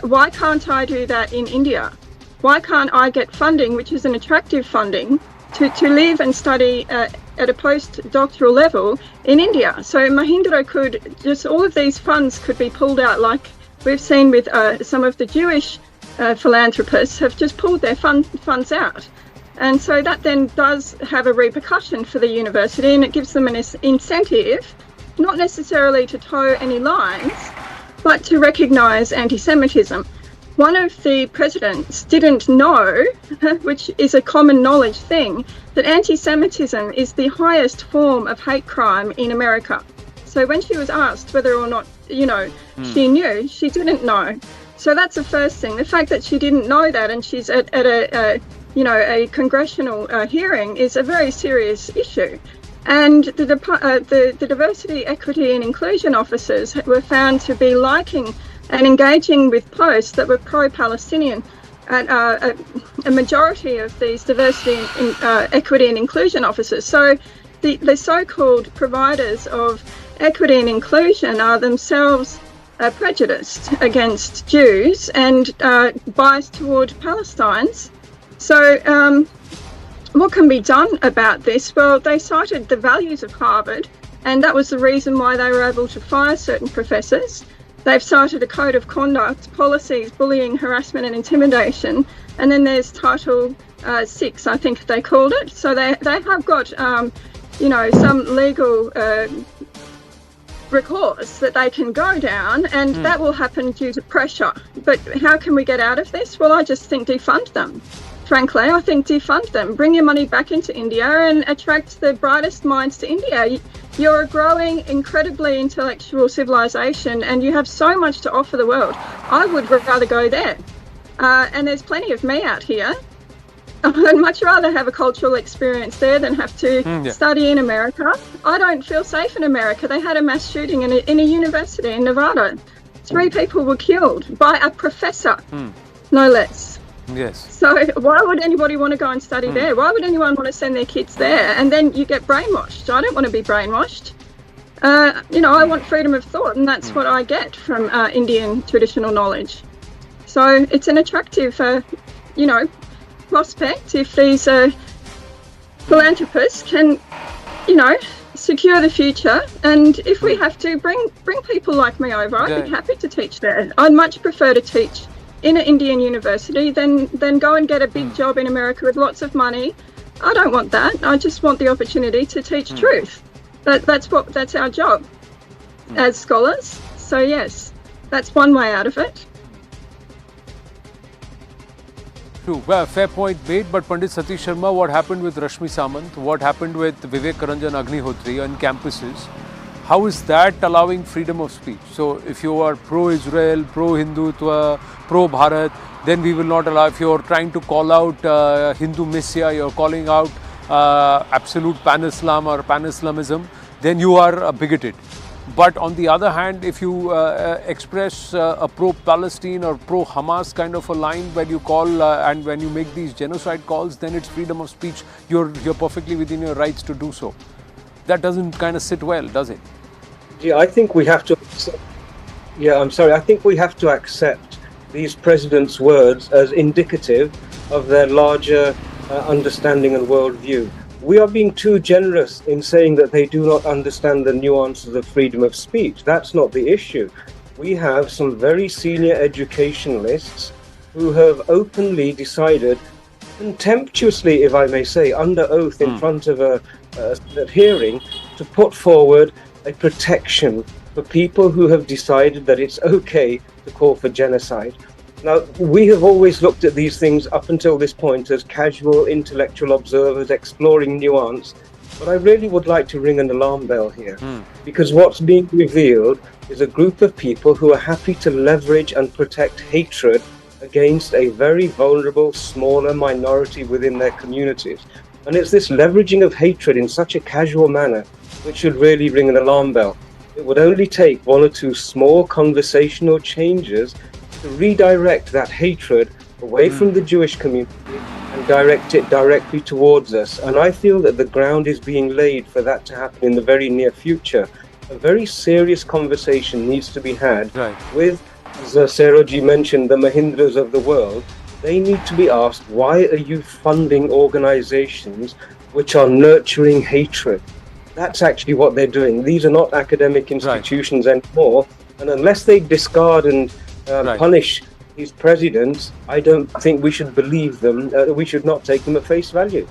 Why can't I do that in India? Why can't I get funding, which is an attractive funding, to live and study at a postdoctoral level in India? So Mahindra could just, all of these funds could be pulled out, like we've seen with some of the Jewish philanthropists have just pulled their funds out. And so that then does have a repercussion for the university, and it gives them an incentive, not necessarily to toe any lines, but to recognise anti-Semitism. One of the presidents didn't know, which is a common knowledge thing, that anti-Semitism is the highest form of hate crime in America. So when she was asked whether or not, you know, she knew, she didn't know. So that's the first thing. The fact that she didn't know that and she's at a congressional hearing is a very serious issue. And the diversity, equity and inclusion officers were found to be liking and engaging with posts that were pro-Palestinian. And a majority of these diversity, equity and inclusion officers. So the so-called providers of equity and inclusion are themselves prejudiced against Jews and biased toward Palestinians. So what can be done about this? Well, they cited the values of Harvard, and that was the reason why they were able to fire certain professors. They've cited a code of conduct, policies, bullying, harassment and intimidation, and then there's Title 6, I think they called it. So they have got, some legal recourse that they can go down, and that will happen due to pressure. But how can we get out of this? Well, I just think defund them. Frankly, I think defund them. Bring your money back into India and attract the brightest minds to India. You're a growing, incredibly intellectual civilization, and you have so much to offer the world. I would rather go there. And there's plenty of me out here. I'd much rather have a cultural experience there than have to study in America. I don't feel safe in America. They had a mass shooting in a university in Nevada. 3 people were killed by a professor, no less. Yes. So why would anybody want to go and study there? Why would anyone want to send their kids there? And then you get brainwashed. I don't want to be brainwashed. I want freedom of thought, and that's what I get from Indian traditional knowledge. So it's an attractive, prospect if these philanthropists can, secure the future. And if we have to bring people like me over, I'd be happy to teach there. I'd much prefer to teach in an Indian university than go and get a big job in America with lots of money. I don't want that. I just want the opportunity to teach truth. That's our job as scholars. So yes, that's one way out of it. True. Well, fair point made, but Pandit Satish Sharma, what happened with Rashmi Samant, what happened with Vivek Ranjan Agnihotri on campuses, how is that allowing freedom of speech? So if you are pro-Israel, pro-Hindutva, pro-Bharat, then we will not allow. If you are trying to call out Hindu Messiah, you are calling out absolute pan-Islam or pan-Islamism, then you are bigoted. But on the other hand, if you express a pro-Palestine or pro-Hamas kind of a line when you call and when you make these genocide calls, then it's freedom of speech. You're perfectly within your rights to do so. That doesn't kind of sit well, does it? Yeah, I think we have to. I think we have to accept these presidents' words as indicative of their larger understanding and worldview. We are being too generous in saying that they do not understand the nuances of freedom of speech. That's not the issue. We have some very senior educationalists who have openly decided, contemptuously, if I may say, under oath in front of a hearing, to put forward a protection for people who have decided that it's okay to call for genocide. Now, we have always looked at these things up until this point as casual intellectual observers exploring nuance, but I really would like to ring an alarm bell here, because what's being revealed is a group of people who are happy to leverage and protect hatred against a very vulnerable, smaller minority within their communities. And it's this leveraging of hatred in such a casual manner which should really ring an alarm bell. It would only take one or two small conversational changes to redirect that hatred away from the Jewish community and direct it directly towards us. And I feel that the ground is being laid for that to happen in the very near future. A very serious conversation needs to be had with, as Seroji mentioned, the Mahindras of the world. They need to be asked, why are you funding organizations which are nurturing hatred? That's actually what they're doing. These are not academic institutions anymore. And unless they discard and punish these presidents, I don't think we should believe them. We should not take them at face value.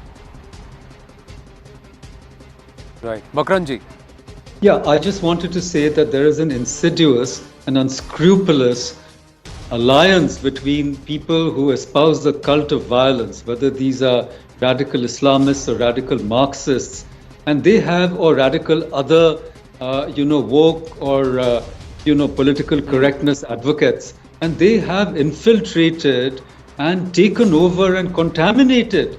Right. Makranji. Yeah, I just wanted to say that there is an insidious and unscrupulous alliance between people who espouse the cult of violence, whether these are radical Islamists or radical Marxists, and they have, or radical other, woke or, political correctness advocates, and they have infiltrated and taken over and contaminated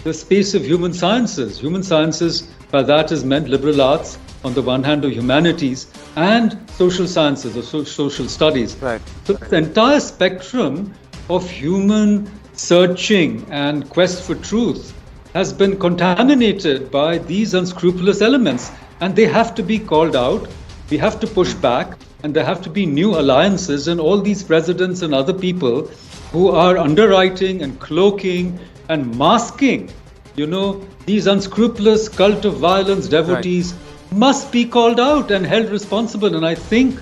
the space of human sciences. Human sciences, by that is meant liberal arts, on the one hand, or humanities, and social sciences or social studies. Right. So the entire spectrum of human searching and quest for truth has been contaminated by these unscrupulous elements, and they have to be called out. We have to push back, and there have to be new alliances, and all these presidents and other people who are underwriting and cloaking and masking, these unscrupulous cult of violence devotees must be called out and held responsible. And I think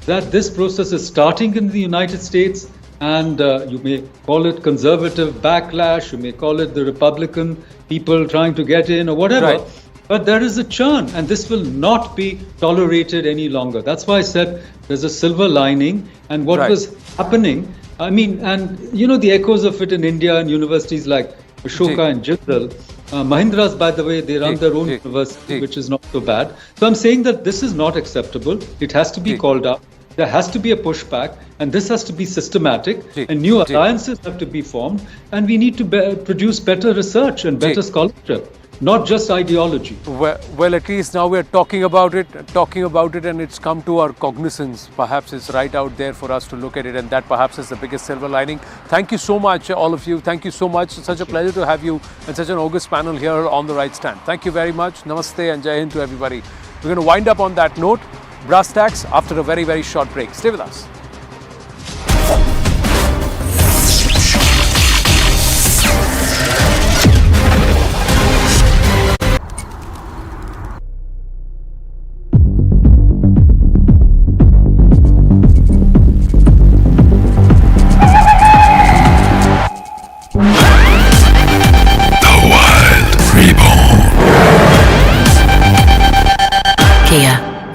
that this process is starting in the United States, and you may call it conservative backlash, you may call it the Republican people trying to get in or whatever. But there is a churn, and this will not be tolerated any longer. That's why I said there's a silver lining. And what was happening, the echoes of it in India and universities like Ashoka and Jindal. Mahindras, by the way, they run their own university, which is not so bad. So I'm saying that this is not acceptable. It has to be called up. There has to be a pushback, and this has to be systematic, and new alliances have to be formed, and we need to produce better research and better scholarship, not just ideology. Well, at least now we're talking about it, and it's come to our cognizance. Perhaps it's right out there for us to look at it, and that perhaps is the biggest silver lining. Thank you so much, all of you. Thank you so much. It's such a pleasure to have you and such an august panel here on The Right Stand. Thank you very much. Namaste and Jai Hind to everybody. We're going to wind up on that note. Brass tacks after a very, very short break. Stay with us.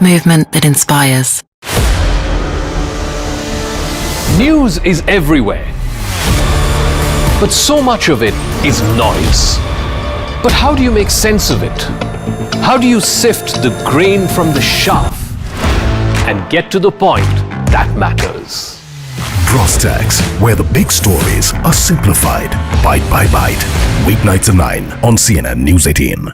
movement that inspires. News is everywhere, but so much of it is noise. But how do you make sense of it? How do you sift the grain from the chaff and get to the point that matters? Prostax, where the big stories are simplified, bite by bite. Weeknights at 9 on CNN News 18.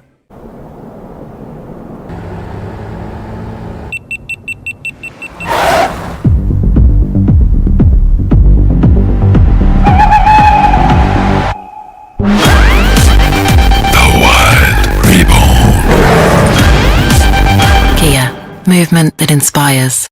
Movement that inspires.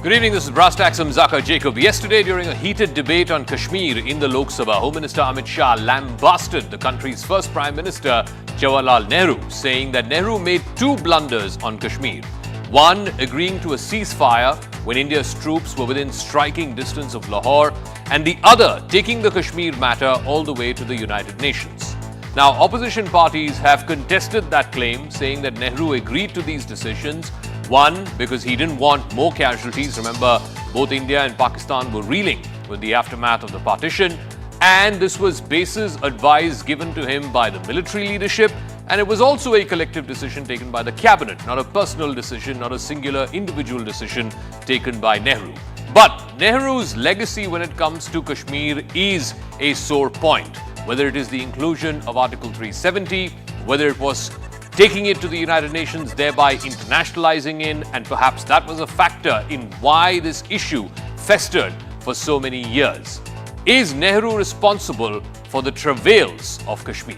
Good evening, this is Brastax. I'm Zaka Jacob. Yesterday, during a heated debate on Kashmir in the Lok Sabha, Home Minister Amit Shah lambasted the country's first Prime Minister, Jawaharlal Nehru, saying that Nehru made two blunders on Kashmir. One, agreeing to a ceasefire when India's troops were within striking distance of Lahore, and the other, taking the Kashmir matter all the way to the United Nations. Now, opposition parties have contested that claim, saying that Nehru agreed to these decisions. One, because he didn't want more casualties. Remember, both India and Pakistan were reeling with the aftermath of the partition. And this was basis advice given to him by the military leadership. And it was also a collective decision taken by the cabinet, not a personal decision, not a singular individual decision taken by Nehru. But Nehru's legacy when it comes to Kashmir is a sore point. Whether it is the inclusion of Article 370, whether it was taking it to the United Nations, thereby internationalizing in, and perhaps that was a factor in why this issue festered for so many years. Is Nehru responsible for the travails of Kashmir?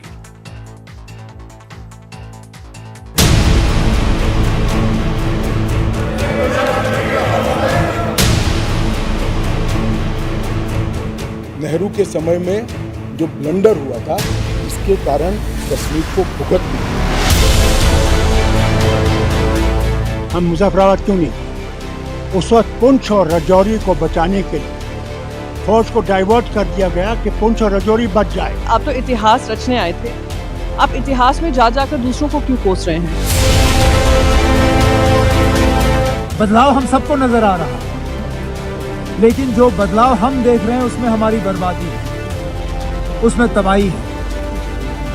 Nehru के समय में जो blunder हुआ था, इसके कारण कश्मीर को भुगतना हम मुजफ्फराबाद क्यों नहीं? उस वक्त पुंछ और राजौरी को बचाने के लिए फौज को डाइवर्ट कर दिया गया कि पुंछ और राजौरी बच जाए। आप तो इतिहास रचने आए थे, आप इतिहास में जा जाकर दूसरों को क्यों कोस रहे हैं? बदलाव हम सबको नजर आ रहा है, लेकिन जो बदलाव हम देख रहे हैं उसमें हमारी बर्बादी है, उसमें तबाही है,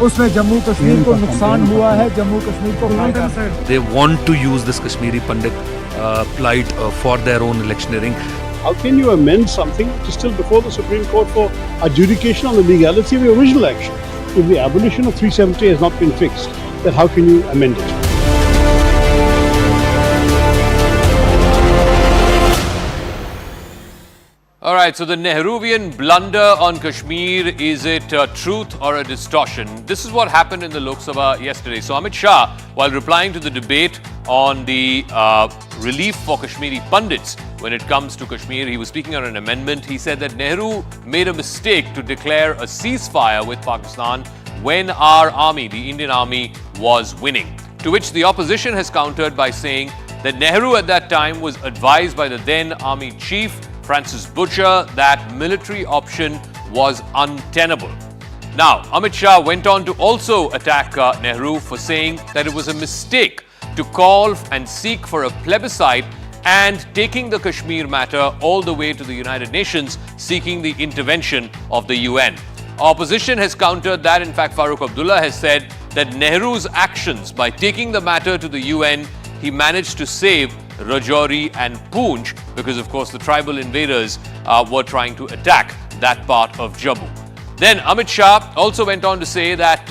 उसमें जम्मू कश्मीर को नुकसान हुआ है, जम्मू कश्मीर को फायदा है। They want to use this Kashmiri Pandit plight for their own electioneering. How can you amend something which is still before the Supreme Court for adjudication on the legality of the original action? If the abolition of 370 has not been fixed, then how can you amend it? All right, so the Nehruvian blunder on Kashmir, is it a truth or a distortion? This is what happened in the Lok Sabha yesterday. So Amit Shah, while replying to the debate on the relief for Kashmiri Pandits when it comes to Kashmir, he was speaking on an amendment. He said that Nehru made a mistake to declare a ceasefire with Pakistan when our army, the Indian army, was winning. To which the opposition has countered by saying that Nehru at that time was advised by the then army chief, Francis Butcher, that military option was untenable. Now, Amit Shah went on to also attack Nehru for saying that it was a mistake to call and seek for a plebiscite and taking the Kashmir matter all the way to the United Nations, seeking the intervention of the UN. Opposition has countered that. In fact, Farooq Abdullah has said that Nehru's actions by taking the matter to the UN, he managed to save Rajouri and Poonch because, of course, the tribal invaders were trying to attack that part of Jammu. Then Amit Shah also went on to say that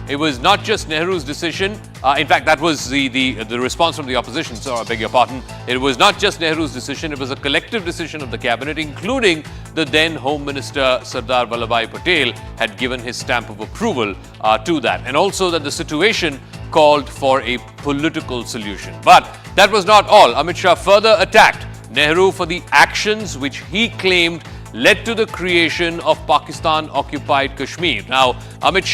it was not just Nehru's decision. In fact, that was the response from the opposition, so I beg your pardon. It was not just Nehru's decision, it was a collective decision of the cabinet, including the then Home Minister Sardar Vallabhbhai Patel had given his stamp of approval to that. And also that the situation called for a political solution. But that was not all. Amit Shah further attacked Nehru for the actions which he claimed led to the creation of Pakistan-occupied Kashmir. Now, Amit Shah